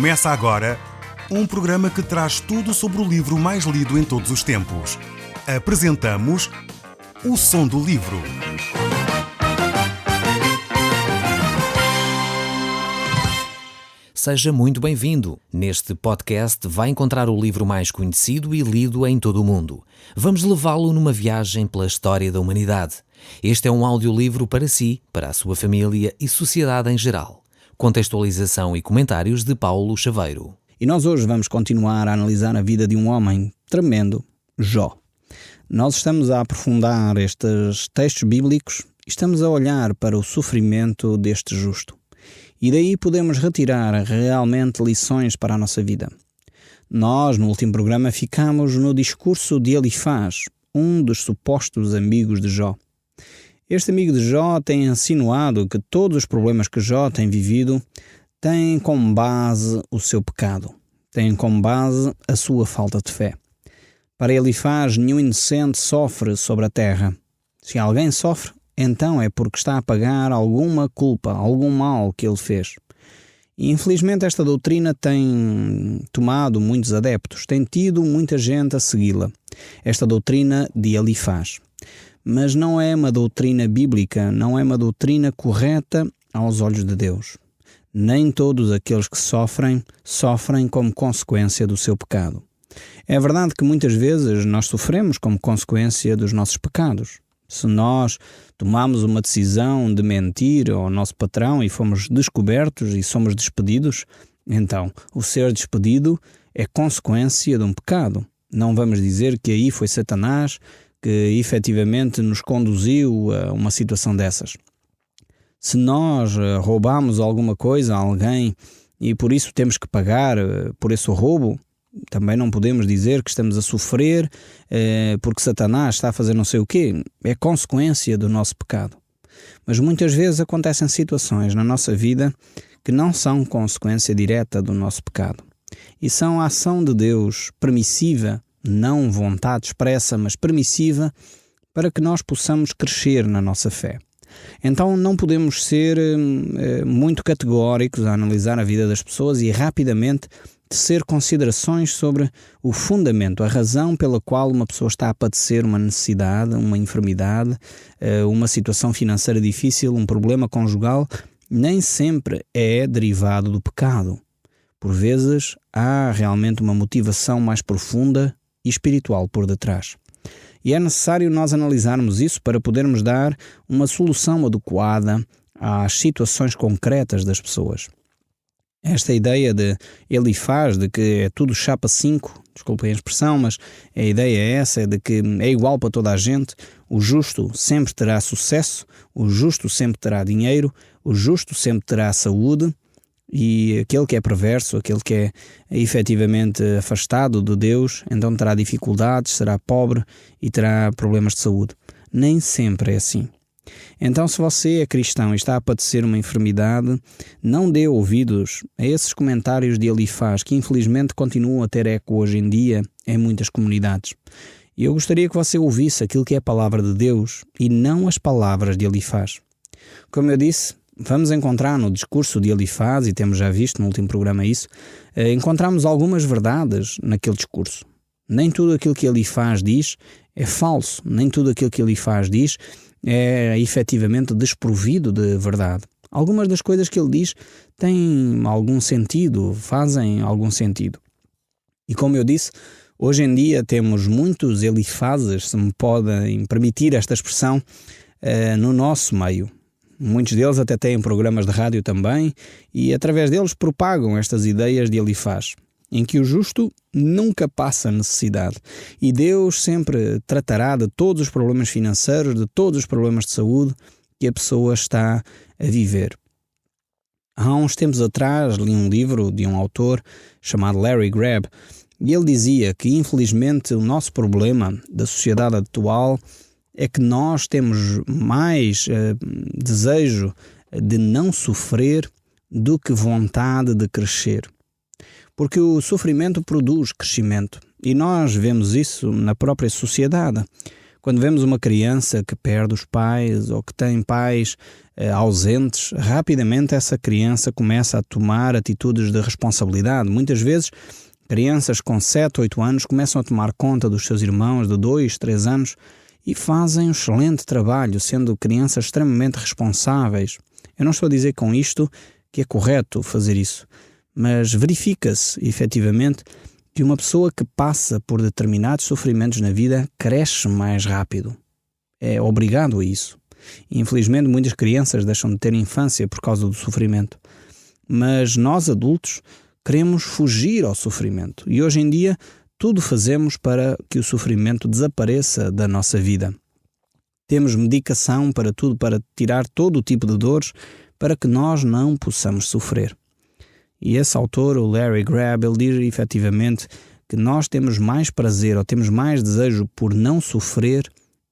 Começa agora um programa que traz tudo sobre o livro mais lido em todos os tempos. Apresentamos O Som do Livro. Seja muito bem-vindo. Neste podcast vai encontrar o livro mais conhecido e lido em todo o mundo. Vamos levá-lo numa viagem pela história da humanidade. Este é um audiolivro para si, para a sua família e sociedade em geral. Contextualização e comentários de Paulo Chaveiro. E nós hoje vamos continuar a analisar a vida de um homem tremendo, Jó. Nós estamos a aprofundar estes textos bíblicos e estamos a olhar para o sofrimento deste justo. E daí podemos retirar realmente lições para a nossa vida. Nós, no último programa, ficamos no discurso de Elifaz, um dos supostos amigos de Jó. Este amigo de Jó tem insinuado que todos os problemas que Jó tem vivido têm como base o seu pecado, têm como base a sua falta de fé. Para Elifaz, nenhum inocente sofre sobre a terra. Se alguém sofre, então é porque está a pagar alguma culpa, algum mal que ele fez. E infelizmente esta doutrina tem tomado muitos adeptos, tem tido muita gente a segui-la. Esta doutrina de Elifaz. Mas não é uma doutrina bíblica, não é uma doutrina correta aos olhos de Deus. Nem todos aqueles que sofrem como consequência do seu pecado. É verdade que muitas vezes nós sofremos como consequência dos nossos pecados. Se nós tomamos uma decisão de mentir ao nosso patrão e fomos descobertos e somos despedidos, então o ser despedido é consequência de um pecado. Não vamos dizer que aí foi Satanás que efetivamente nos conduziu a uma situação dessas. Se nós roubamos alguma coisa a alguém e por isso temos que pagar por esse roubo, também não podemos dizer que estamos a sofrer porque Satanás está a fazer não sei o quê. É consequência do nosso pecado. Mas muitas vezes acontecem situações na nossa vida que não são consequência direta do nosso pecado. E são a ação de Deus permissiva, não vontade expressa, mas permissiva, para que nós possamos crescer na nossa fé. Então não podemos ser muito categóricos a analisar a vida das pessoas e rapidamente tecer considerações sobre o fundamento, a razão pela qual uma pessoa está a padecer uma necessidade, uma enfermidade, uma situação financeira difícil, um problema conjugal. Nem sempre é derivado do pecado. Por vezes há realmente uma motivação mais profunda e espiritual por detrás. E é necessário nós analisarmos isso para podermos dar uma solução adequada às situações concretas das pessoas. Esta ideia de Elifaz, de que é tudo chapa 5, desculpem a expressão, mas a ideia é essa, é de que é igual para toda a gente, o justo sempre terá sucesso, o justo sempre terá dinheiro, o justo sempre terá saúde, e aquele que é perverso, aquele que é efetivamente afastado de Deus, então terá dificuldades, será pobre e terá problemas de saúde. Nem sempre é assim. Então, se você é cristão e está a padecer uma enfermidade, não dê ouvidos a esses comentários de Elifaz, que infelizmente continuam a ter eco hoje em dia em muitas comunidades. E eu gostaria que você ouvisse aquilo que é a palavra de Deus e não as palavras de Elifaz. Como eu disse, vamos encontrar no discurso de Elifaz, e temos já visto no último programa isso, encontramos algumas verdades naquele discurso. Nem tudo aquilo que Elifaz diz é falso, nem tudo aquilo que Elifaz diz é efetivamente desprovido de verdade. Algumas das coisas que ele diz têm algum sentido, fazem algum sentido. E como eu disse, hoje em dia temos muitos Elifazes, se me podem permitir esta expressão, no nosso meio. Muitos deles até têm programas de rádio também e através deles propagam estas ideias de Elifaz, em que o justo nunca passa necessidade e Deus sempre tratará de todos os problemas financeiros, de todos os problemas de saúde que a pessoa está a viver. Há uns tempos atrás li um livro de um autor chamado Larry Greb e ele dizia que infelizmente o nosso problema da sociedade atual é que nós temos mais desejo de não sofrer do que vontade de crescer. Porque o sofrimento produz crescimento. E nós vemos isso na própria sociedade. Quando vemos uma criança que perde os pais ou que tem pais ausentes, rapidamente essa criança começa a tomar atitudes de responsabilidade. Muitas vezes, crianças com 7, 8 anos começam a tomar conta dos seus irmãos de 2, 3 anos e fazem um excelente trabalho, sendo crianças extremamente responsáveis. Eu não estou a dizer com isto que é correto fazer isso, mas verifica-se, efetivamente, que uma pessoa que passa por determinados sofrimentos na vida cresce mais rápido. É obrigado a isso. Infelizmente, muitas crianças deixam de ter infância por causa do sofrimento. Mas nós, adultos, queremos fugir ao sofrimento. E hoje em dia, tudo fazemos para que o sofrimento desapareça da nossa vida. Temos medicação para tudo, para tirar todo o tipo de dores, para que nós não possamos sofrer. E esse autor, o Larry Crabb, ele diz efetivamente que nós temos mais prazer ou temos mais desejo por não sofrer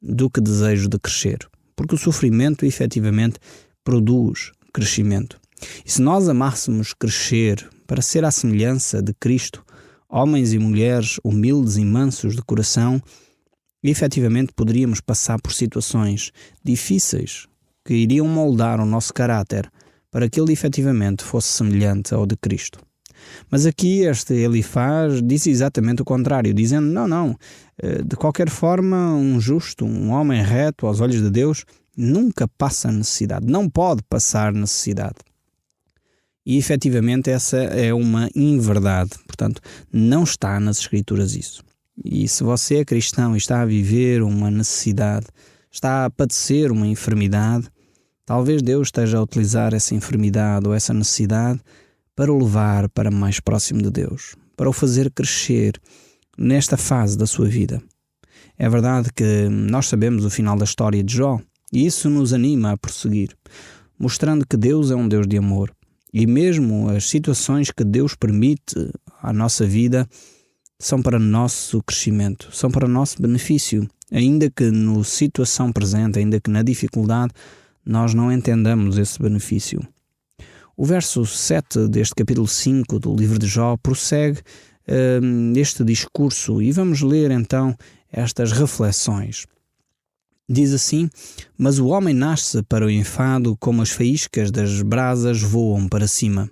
do que desejo de crescer. Porque o sofrimento efetivamente produz crescimento. E se nós amássemos crescer para ser à semelhança de Cristo, homens e mulheres humildes e mansos de coração, efetivamente poderíamos passar por situações difíceis que iriam moldar o nosso caráter para que ele efetivamente fosse semelhante ao de Cristo. Mas aqui este Elifaz disse exatamente o contrário, dizendo, não, de qualquer forma um justo, um homem reto aos olhos de Deus, nunca passa necessidade, não pode passar necessidade. E efetivamente essa é uma inverdade, portanto não está nas Escrituras isso. E se você é cristão e está a viver uma necessidade, está a padecer uma enfermidade, talvez Deus esteja a utilizar essa enfermidade ou essa necessidade para o levar para mais próximo de Deus, para o fazer crescer nesta fase da sua vida. É verdade que nós sabemos o final da história de Jó e isso nos anima a prosseguir, mostrando que Deus é um Deus de amor e mesmo as situações que Deus permite à nossa vida são para nosso crescimento, são para nosso benefício, ainda que na situação presente, ainda que na dificuldade, nós não entendamos esse benefício. O verso 7 deste capítulo 5 do livro de Jó prossegue este discurso e vamos ler então estas reflexões. Diz assim, mas o homem nasce para o enfado como as faíscas das brasas voam para cima.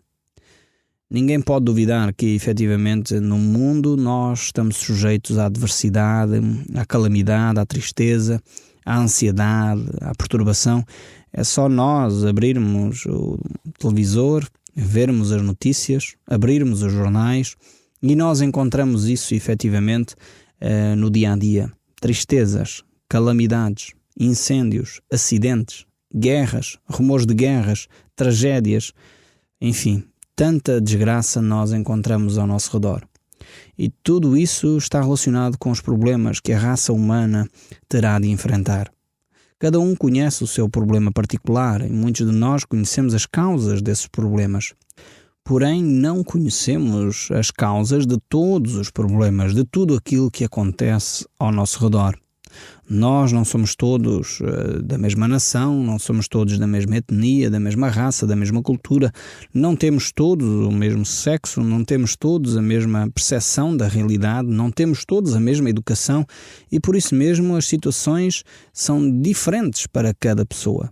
Ninguém pode duvidar que efetivamente no mundo nós estamos sujeitos à adversidade, à calamidade, à tristeza, à ansiedade, à perturbação. É só nós abrirmos o televisor, vermos as notícias, abrirmos os jornais e nós encontramos isso efetivamente no dia a dia. Tristezas, calamidades, incêndios, acidentes, guerras, rumores de guerras, tragédias, enfim, tanta desgraça nós encontramos ao nosso redor. E tudo isso está relacionado com os problemas que a raça humana terá de enfrentar. Cada um conhece o seu problema particular e muitos de nós conhecemos as causas desses problemas. Porém, não conhecemos as causas de todos os problemas, de tudo aquilo que acontece ao nosso redor. Nós não somos todos da mesma nação, não somos todos da mesma etnia, da mesma raça, da mesma cultura, não temos todos o mesmo sexo, não temos todos a mesma percepção da realidade, não temos todos a mesma educação e por isso mesmo as situações são diferentes para cada pessoa.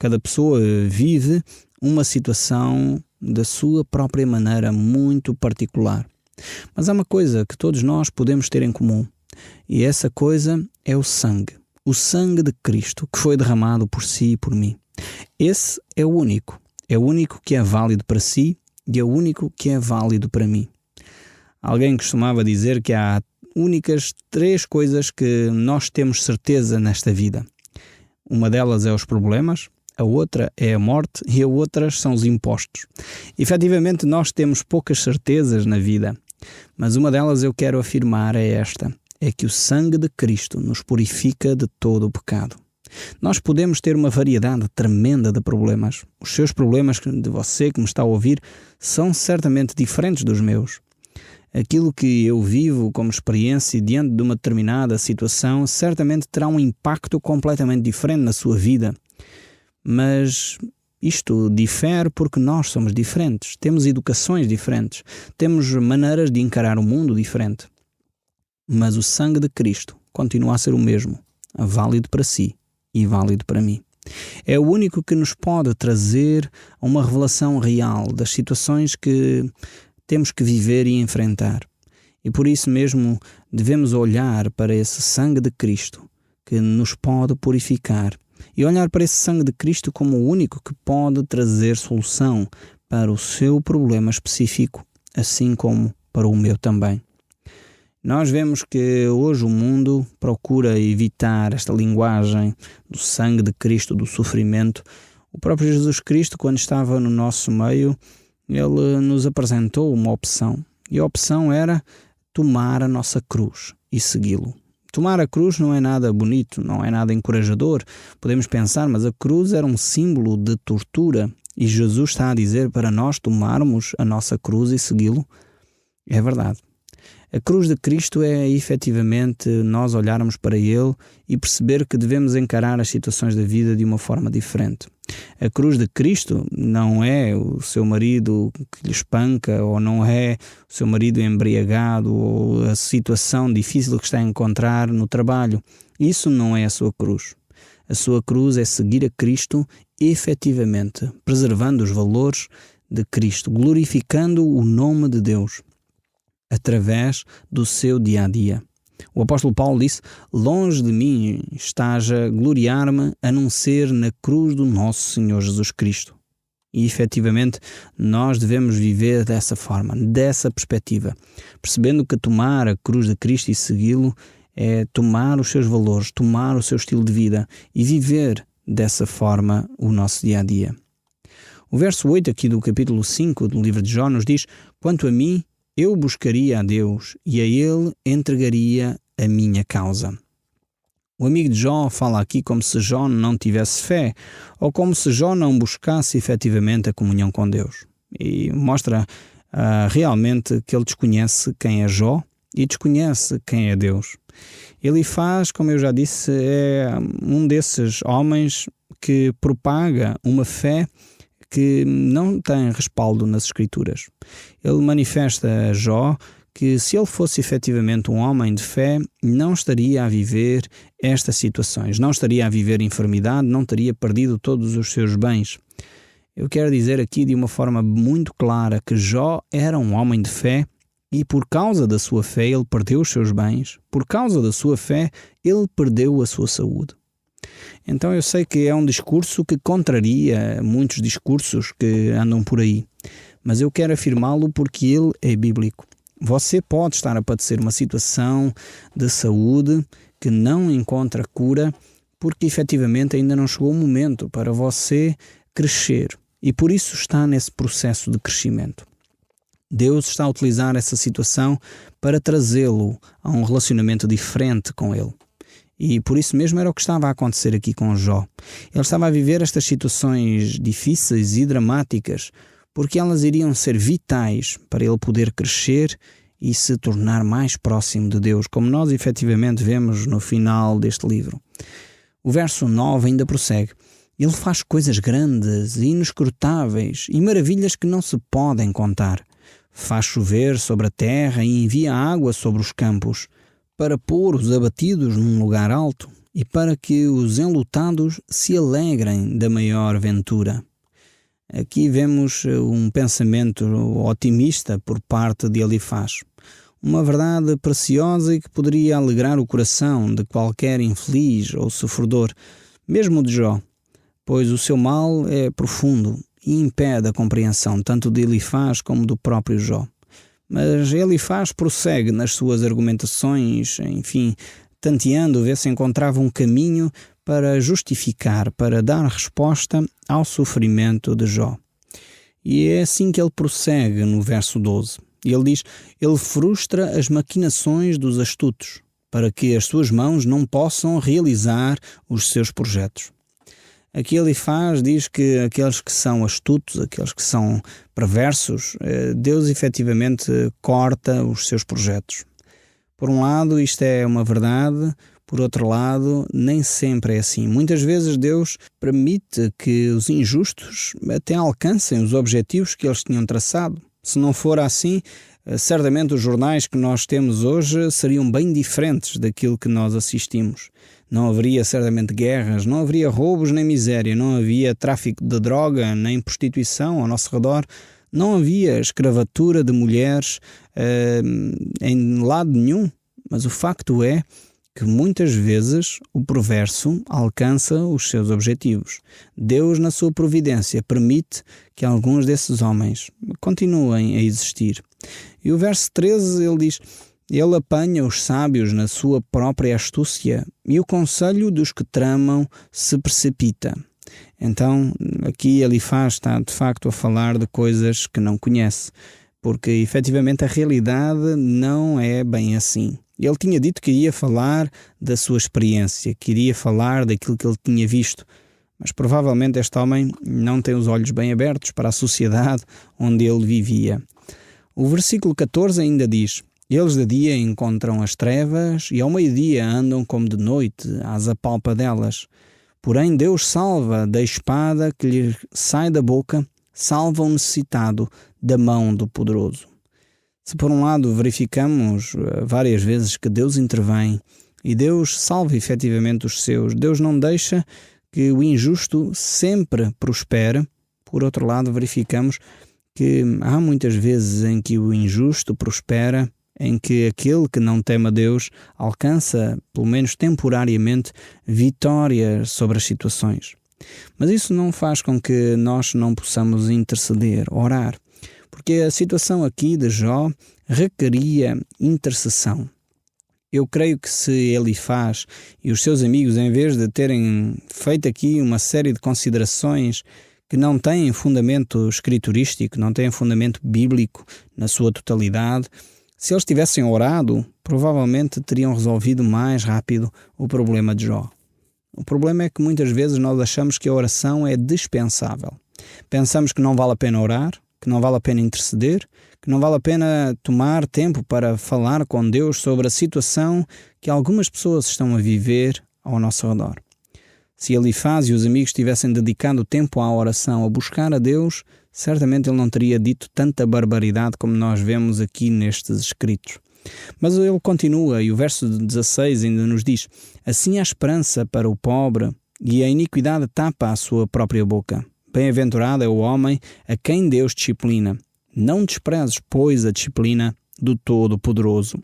Cada pessoa vive uma situação da sua própria maneira muito particular. Mas há uma coisa que todos nós podemos ter em comum. E essa coisa é o sangue de Cristo que foi derramado por si e por mim. Esse é o único que é válido para si e é o único que é válido para mim. Alguém costumava dizer que há únicas 3 coisas que nós temos certeza nesta vida. Uma delas é os problemas, a outra é a morte e a outra são os impostos. Efetivamente nós temos poucas certezas na vida, mas uma delas eu quero afirmar é esta. É que o sangue de Cristo nos purifica de todo o pecado. Nós podemos ter uma variedade tremenda de problemas. Os seus problemas de você que me está a ouvir são certamente diferentes dos meus. Aquilo que eu vivo como experiência diante de uma determinada situação certamente terá um impacto completamente diferente na sua vida. Mas isto difere porque nós somos diferentes, temos educações diferentes, temos maneiras de encarar o mundo diferente. Mas o sangue de Cristo continua a ser o mesmo. válido para si e válido para mim. É o único que nos pode trazer uma revelação real das situações que temos que viver e enfrentar. E por isso mesmo devemos olhar para esse sangue de Cristo que nos pode purificar e olhar para esse sangue de Cristo como o único que pode trazer solução para o seu problema específico, assim como para o meu também. Nós vemos que hoje o mundo procura evitar esta linguagem do sangue de Cristo, do sofrimento. O próprio Jesus Cristo, quando estava no nosso meio, ele nos apresentou uma opção. E a opção era tomar a nossa cruz e segui-lo. Tomar a cruz não é nada bonito, não é nada encorajador. Podemos pensar, mas a cruz era um símbolo de tortura. E Jesus está a dizer para nós tomarmos a nossa cruz e segui-lo? É verdade. A cruz de Cristo é efetivamente nós olharmos para Ele e perceber que devemos encarar as situações da vida de uma forma diferente. A cruz de Cristo não é o seu marido que lhe espanca, ou não é o seu marido embriagado, ou a situação difícil que está a encontrar no trabalho. Isso não é a sua cruz. A sua cruz é seguir a Cristo efetivamente, preservando os valores de Cristo, glorificando o nome de Deus através do seu dia-a-dia. O apóstolo Paulo disse: longe de mim estás a gloriar-me a não ser na cruz do nosso Senhor Jesus Cristo. E efetivamente nós devemos viver dessa forma, dessa perspectiva, percebendo que tomar a cruz de Cristo e segui-lo é tomar os seus valores, tomar o seu estilo de vida e viver dessa forma o nosso dia-a-dia. O verso 8 aqui do capítulo 5 do livro de Jó nos diz: quanto a mim, eu buscaria a Deus e a Ele entregaria a minha causa. O amigo de Jó fala aqui como se Jó não tivesse fé, ou como se Jó não buscasse efetivamente a comunhão com Deus. E mostra realmente que ele desconhece quem é Jó e desconhece quem é Deus. Elifaz, como eu já disse, é um desses homens que propaga uma fé que não tem respaldo nas Escrituras. Ele manifesta a Jó que se ele fosse efetivamente um homem de fé, não estaria a viver estas situações, não estaria a viver enfermidade, não teria perdido todos os seus bens. Eu quero dizer aqui de uma forma muito clara que Jó era um homem de fé e por causa da sua fé ele perdeu os seus bens, por causa da sua fé ele perdeu a sua saúde. Então eu sei que é um discurso que contraria muitos discursos que andam por aí, mas eu quero afirmá-lo porque ele é bíblico. Você pode estar a padecer uma situação de saúde que não encontra cura porque efetivamente ainda não chegou o momento para você crescer e por isso está nesse processo de crescimento. Deus está a utilizar essa situação para trazê-lo a um relacionamento diferente com Ele. E por isso mesmo era o que estava a acontecer aqui com Jó. Ele estava a viver estas situações difíceis e dramáticas porque elas iriam ser vitais para ele poder crescer e se tornar mais próximo de Deus, como nós efetivamente vemos no final deste livro. O verso 9 ainda prossegue. Ele faz coisas grandes e inescrutáveis e maravilhas que não se podem contar. Faz chover sobre a terra e envia água sobre os campos, para pôr os abatidos num lugar alto e para que os enlutados se alegrem da maior ventura. Aqui vemos um pensamento otimista por parte de Elifaz. Uma verdade preciosa e que poderia alegrar o coração de qualquer infeliz ou sofredor, mesmo de Jó, pois o seu mal é profundo e impede a compreensão tanto de Elifaz como do próprio Jó. Mas Elifaz prossegue nas suas argumentações, enfim, tanteando ver se encontrava um caminho para justificar, para dar resposta ao sofrimento de Jó. E é assim que ele prossegue no verso 12. Ele diz: ele frustra as maquinações dos astutos, para que as suas mãos não possam realizar os seus projetos. Aqui Elifaz diz que aqueles que são astutos, aqueles que são perversos, Deus efetivamente corta os seus projetos. Por um lado, isto é uma verdade, por outro lado, nem sempre é assim. Muitas vezes Deus permite que os injustos até alcancem os objetivos que eles tinham traçado. Se não for assim, certamente os jornais que nós temos hoje seriam bem diferentes daquilo que nós assistimos. Não haveria certamente guerras, não haveria roubos nem miséria, não havia tráfico de droga nem prostituição ao nosso redor, não havia escravatura de mulheres em lado nenhum. Mas o facto é que muitas vezes o perverso alcança os seus objetivos. Deus, na sua providência, permite que alguns desses homens continuem a existir. E o verso 13, ele diz: Ele apanha os sábios na sua própria astúcia, e o conselho dos que tramam se precipita. Então, aqui Elifaz está de facto a falar de coisas que não conhece, porque efetivamente a realidade não é bem assim. Ele tinha dito que iria falar da sua experiência, que iria falar daquilo que ele tinha visto, mas provavelmente este homem não tem os olhos bem abertos para a sociedade onde ele vivia. O versículo 14 ainda diz: Eles de dia encontram as trevas e ao meio-dia andam como de noite às apalpadelas. Porém Deus salva da espada que lhe sai da boca, salva o necessitado da mão do poderoso. Se por um lado verificamos várias vezes que Deus intervém e Deus salva efetivamente os seus, Deus não deixa que o injusto sempre prospere, por outro lado verificamos que há muitas vezes em que o injusto prospera, em que aquele que não teme a Deus alcança, pelo menos temporariamente, vitórias sobre as situações. Mas isso não faz com que nós não possamos interceder, orar. Porque a situação aqui de Jó requeria intercessão. Eu creio que se Elifaz e os seus amigos, em vez de terem feito aqui uma série de considerações que não têm fundamento escriturístico, não têm fundamento bíblico na sua totalidade, se eles tivessem orado, provavelmente teriam resolvido mais rápido o problema de Jó. O problema é que muitas vezes nós achamos que a oração é dispensável. Pensamos que não vale a pena orar, que não vale a pena interceder, que não vale a pena tomar tempo para falar com Deus sobre a situação que algumas pessoas estão a viver ao nosso redor. Se Elifaz e os amigos tivessem dedicado tempo à oração, a buscar a Deus, certamente ele não teria dito tanta barbaridade como nós vemos aqui nestes escritos. Mas ele continua, e o verso 16 ainda nos diz: Assim há esperança para o pobre, e a iniquidade tapa a sua própria boca. Bem-aventurado é o homem a quem Deus disciplina. Não desprezes, pois, a disciplina do Todo-Poderoso.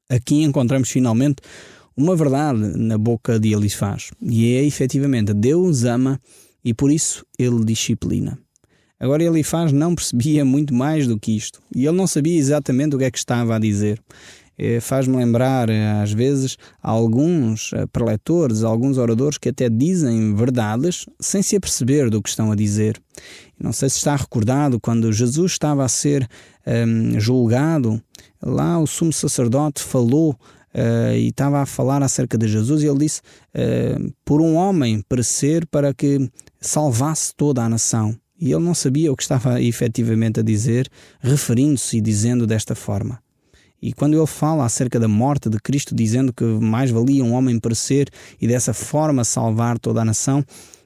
Aqui encontramos finalmente uma verdade na boca de Elifaz, e é efetivamente: Deus ama e por isso ele disciplina. Agora Elifaz não percebia muito mais do que isto, e ele não sabia exatamente o que é que estava a dizer. Faz-me lembrar, às vezes, alguns preletores, alguns oradores que até dizem verdades sem se aperceber do que estão a dizer. Não sei se está recordado quando Jesus estava a ser julgado, lá o sumo sacerdote falou e estava a falar acerca de Jesus, e ele disse por um homem perecer para que salvasse toda a nação. E ele não sabia o que estava efetivamente a dizer, referindo-se e dizendo desta forma. E quando ele fala acerca da morte de Cristo, dizendo que mais valia um homem perecer e dessa forma salvar toda a nação,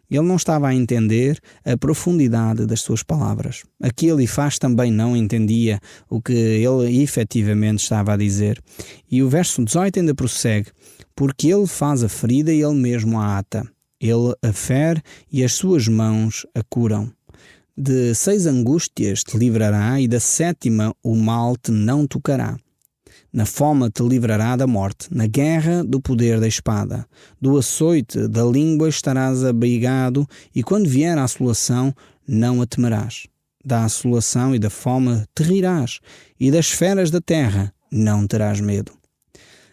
ele não estava a entender a profundidade das suas palavras. Aqui Elifaz também não entendia o que ele efetivamente estava a dizer. E o verso 18 ainda prossegue: Porque ele faz a ferida e ele mesmo a ata. Ele a fere e as suas mãos a curam. De 6 angústias te livrará e da 7ª o mal te não tocará. Na fome te livrará da morte, na guerra do poder da espada. Do açoite da língua estarás abrigado, e quando vier a assolação, não a temerás. Da assolação e da fome te rirás, e das feras da terra não terás medo.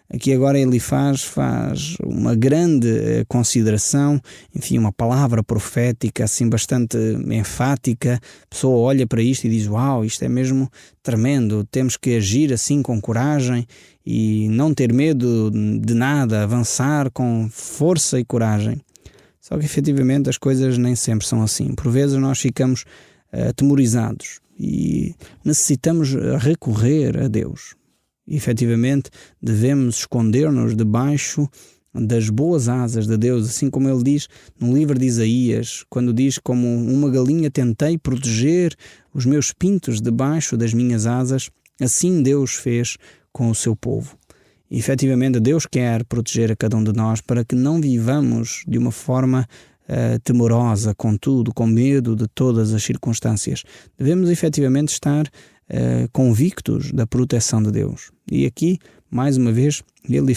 Aqui agora Elifaz faz uma grande consideração, enfim, uma palavra profética assim bastante enfática. A pessoa olha para isto e diz: uau, isto é mesmo tremendo, temos que agir assim com coragem e não ter medo de nada, avançar com força e coragem. Só que efetivamente as coisas nem sempre são assim. Por vezes nós ficamos atemorizados e necessitamos recorrer a Deus. E, efetivamente, devemos esconder-nos debaixo das boas asas de Deus, assim como ele diz no livro de Isaías, quando diz: como uma galinha tentei proteger os meus pintos debaixo das minhas asas, Assim Deus fez com o seu povo. E, efetivamente, Deus quer proteger a cada um de nós para que não vivamos de uma forma temorosa, com tudo, com medo de todas as circunstâncias. Devemos efetivamente estar convictos da proteção de Deus. E aqui, mais uma vez, ele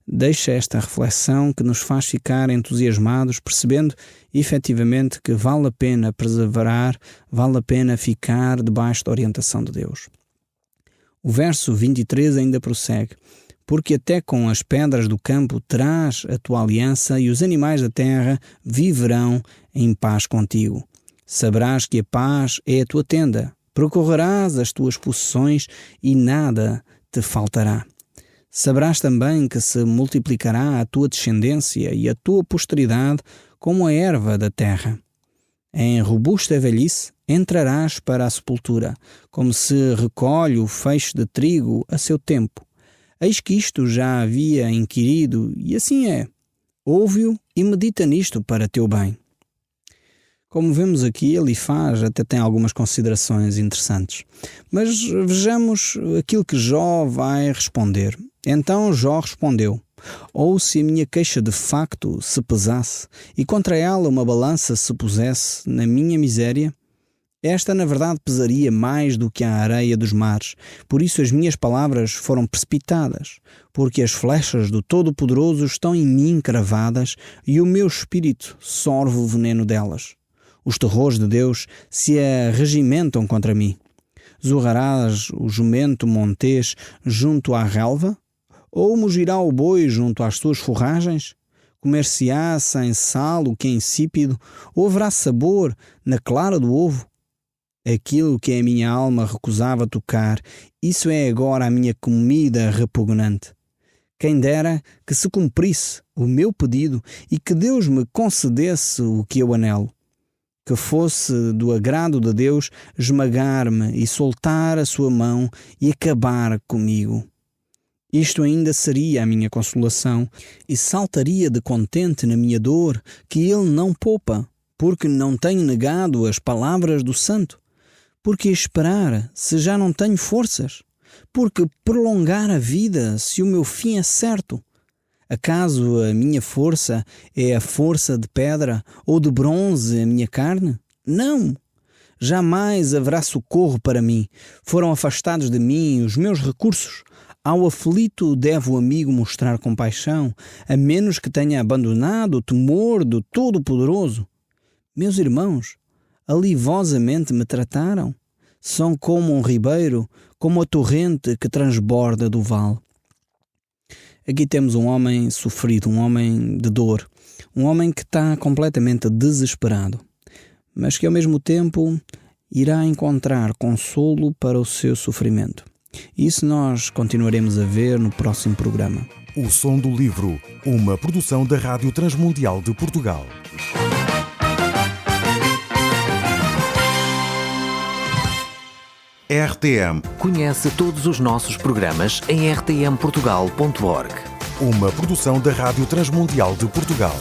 deixa esta reflexão que nos faz ficar entusiasmados, percebendo efetivamente que vale a pena perseverar, vale a pena ficar debaixo da orientação de Deus. O verso 23 ainda prossegue: porque até com as pedras do campo terás a tua aliança e os animais da terra viverão em paz contigo. Saberás que a paz é a tua tenda, percorrerás as tuas possessões e nada te faltará. Saberás também que se multiplicará a tua descendência e a tua posteridade como a erva da terra. Em robusta velhice entrarás para a sepultura, como se recolhe o feixe de trigo a seu tempo. Eis que isto já havia inquirido, e assim é. Ouve-o e medita nisto para teu bem. Como vemos aqui, Elifaz até tem algumas considerações interessantes. Mas vejamos aquilo que Jó vai responder. Então Jó respondeu: ou se a minha queixa de facto se pesasse, e contra ela uma balança se pusesse na minha miséria, esta na verdade pesaria mais do que a areia dos mares. Por isso as minhas palavras foram precipitadas, porque as flechas do Todo-Poderoso estão em mim cravadas, e o meu espírito sorve o veneno delas. Os terrores de Deus se arregimentam contra mim. Zurrarás o jumento montês junto à relva? Ou mugirá o boi junto às suas forragens? Comer-se-á sem sal o que é insípido? Ou haverá sabor na clara do ovo? Aquilo que a minha alma recusava tocar, isso é agora a minha comida repugnante. Quem dera que se cumprisse o meu pedido e que Deus me concedesse o que eu anelo. Que fosse do agrado de Deus esmagar-me e soltar a sua mão e acabar comigo. Isto ainda seria a minha consolação, e saltaria de contente na minha dor, que ele não poupa, porque não tenho negado as palavras do santo. Porque esperar, se já não tenho forças? Porque prolongar a vida, se o meu fim é certo? Acaso a minha força é a força de pedra, ou de bronze a minha carne? Não! Jamais haverá socorro para mim. Foram afastados de mim os meus recursos. Ao aflito deve o amigo mostrar compaixão, a menos que tenha abandonado o temor do Todo-Poderoso. Meus irmãos, alivosamente me trataram. São como um ribeiro, como a torrente que transborda do vale. Aqui temos um homem sofrido, um homem de dor, um homem que está completamente desesperado, mas que ao mesmo tempo irá encontrar consolo para o seu sofrimento. Isso nós continuaremos a ver no próximo programa. O Som do Livro, uma produção da Rádio Transmundial de Portugal. RTM. Conhece todos os nossos programas em rtmportugal.org. Uma produção da Rádio Transmundial de Portugal.